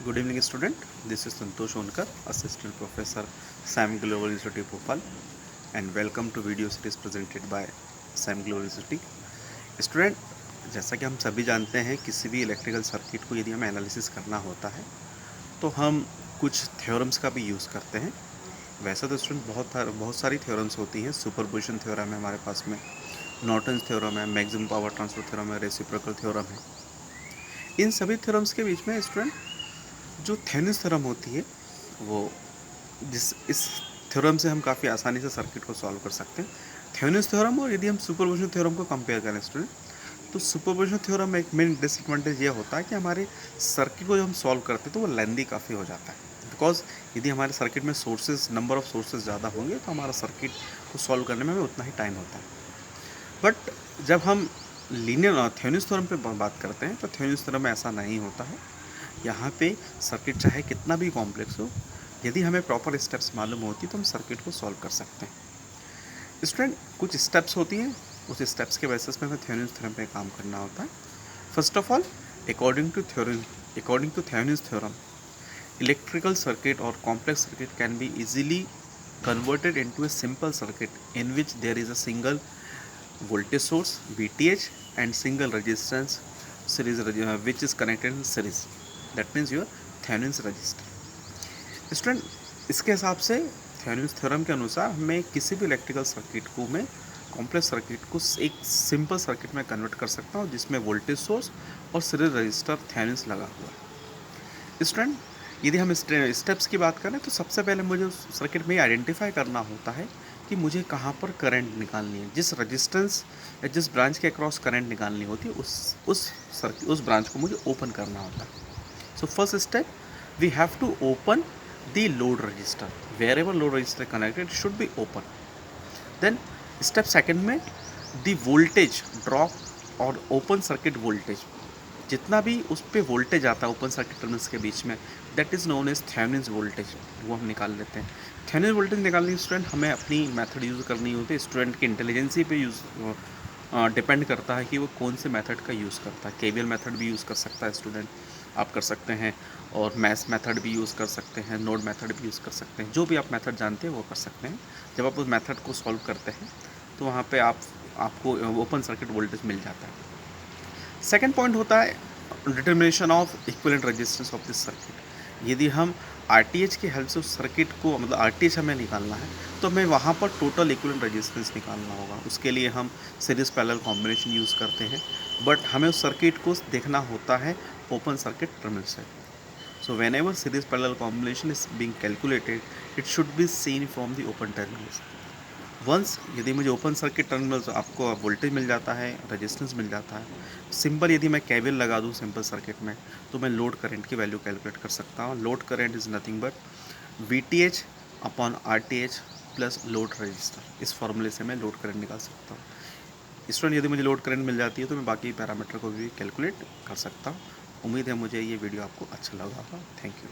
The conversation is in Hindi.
Good evening, student. This is Santosh Onkar, Assistant Professor, SAM Global University Bhopal, and welcome to video series presented by SAM Global University. Student, जैसा कि हम सभी जानते हैं, किसी भी इलेक्ट्रिकल सर्किट को यदि हमें एनालिसिस करना होता है तो हम कुछ थ्योरम्स का भी यूज़ करते हैं। वैसे तो स्टूडेंट बहुत सारी थ्योरम्स होती हैं। सुपरपोजिशन थ्योरम है हमारे पास में, नॉर्टन्स थ्योरम है, मैक्सिमम पावर ट्रांसफर थ्योरम है, रेसिप्रोकल थ्योरम है। इन सभी थ्योरम्स के बीच में स्टूडेंट जो थेवेनिन्स थ्योरम होती है वो इस थ्योरम से हम काफ़ी आसानी से सर्किट को सॉल्व कर सकते हैं। थेवेनिन्स थ्योरम और यदि हम सुपरपोजिशन थ्योरम को कंपेयर करें स्टूडेंट, तो सुपरपोजिशन थ्योरम में एक मेन डिसएडवांटेज ये होता है कि हमारे सर्किट को जब हम सॉल्व करते हैं तो वो लेंदी काफ़ी हो जाता है। बिकॉज यदि हमारे सर्किट में नंबर ऑफ सोर्सेज ज़्यादा होंगे तो हमारा सर्किट को सॉल्व करने में हमें उतना ही टाइम होता है। बट जब हम लीनियर थेवेनिन्स थ्योरम पे बात करते हैं तो थेवेनिन्स थ्योरम में ऐसा नहीं होता है। यहाँ पे सर्किट चाहे कितना भी कॉम्प्लेक्स हो, यदि हमें प्रॉपर स्टेप्स मालूम होती तो हम सर्किट को सॉल्व कर सकते हैं। स्टूडेंट, कुछ स्टेप्स होती हैं, उस स्टेप्स के बेसिस पे हमें थेवेनिन्स थ्योरम पे काम करना होता है। First of all, according to Thevenin's theorem, electrical circuit or complex circuit can be easily converted into a simple circuit in which there is a single voltage source VTH and single resistance which is connected in series. That means your Thevenin's resistor. Student, इसके हिसाब से थेवेनिन्स थ्योरम के अनुसार मैं किसी भी इलेक्ट्रिकल सर्किट को मैं कॉम्प्लेक्स सर्किट को एक सिंपल सर्किट में कन्वर्ट कर सकता हूँ जिसमें वोल्टेज सोर्स और सीरीज रजिस्टर थेवेनिन्स लगा हुआ है। स्टूडेंट, यदि हम स्टेप्स की बात करें तो सबसे पहले मुझे उस सर्किट में आइडेंटिफाई करना होता है कि मुझे कहाँ पर करंट निकालनी है, जिस रजिस्टेंस या जिस ब्रांच के अक्रॉस करंट निकालनी होती है उस ब्रांच को मुझे ओपन करना होता है। So first step, we have to open the load register. Wherever load register connected should be open. Then step second में the voltage drop और open circuit voltage, जितना भी उस पर वोल्टेज आता है ओपन सर्किट टर्मिनल्स के बीच में, that is known as Thevenin's voltage, वो हम निकाल लेते हैं। थेवेनिन्स वोल्टेज निकालने के स्टूडेंट हमें अपनी मेथड यूज़ करनी होती है। स्टूडेंट की इंटेलिजेंसी पे डिपेंड करता है कि वो कौन से मेथड का यूज़ करता है। केवीएल मेथड भी यूज़ कर सकता है स्टूडेंट, आप कर सकते हैं, और मैथ्स मेथड भी यूज़ कर सकते हैं, नोड मेथड भी यूज़ कर सकते हैं। जो भी आप मेथड जानते हैं वो कर सकते हैं। जब आप उस मेथड को सॉल्व करते हैं तो वहाँ पे आपको ओपन सर्किट वोल्टेज मिल जाता है। सेकेंड पॉइंट होता है determination of equivalent resistance of this circuit. यदि हम आरटीएच की हेल्प से उस सर्किट को मतलब आरटीएच हमें निकालना है तो हमें वहाँ पर टोटल इक्विवेलेंट रेजिस्टेंस निकालना होगा। उसके लिए हम सीरीज पैरेलल कॉम्बिनेशन यूज़ करते हैं, बट हमें उस सर्किट को देखना होता है ओपन सर्किट टर्मिनल से। So whenever series parallel combination is being calculated, it should be seen from the open terminals. Once यदि मुझे ओपन सर्किट टर्मिनल्स आपको वोल्टेज मिल जाता है, रेजिस्टेंस मिल जाता है, सिंपल यदि मैं केवीएल लगा दूँ सिंपल सर्किट में तो मैं लोड करंट की वैल्यू कैलकुलेट कर सकता हूँ। Load current is nothing but VTH upon RTH plus load register. इस फॉर्मूले से मैं लोड करंट निकाल सकता हूँ। स्टूडेंट, यदि मुझे लोड करंट मिल जाती है तो मैं बाकी पैरामीटर को भी कैलकुलेट कर सकता हूँ। उम्मीद है मुझे ये वीडियो आपको अच्छा लगा होगा। Thank you.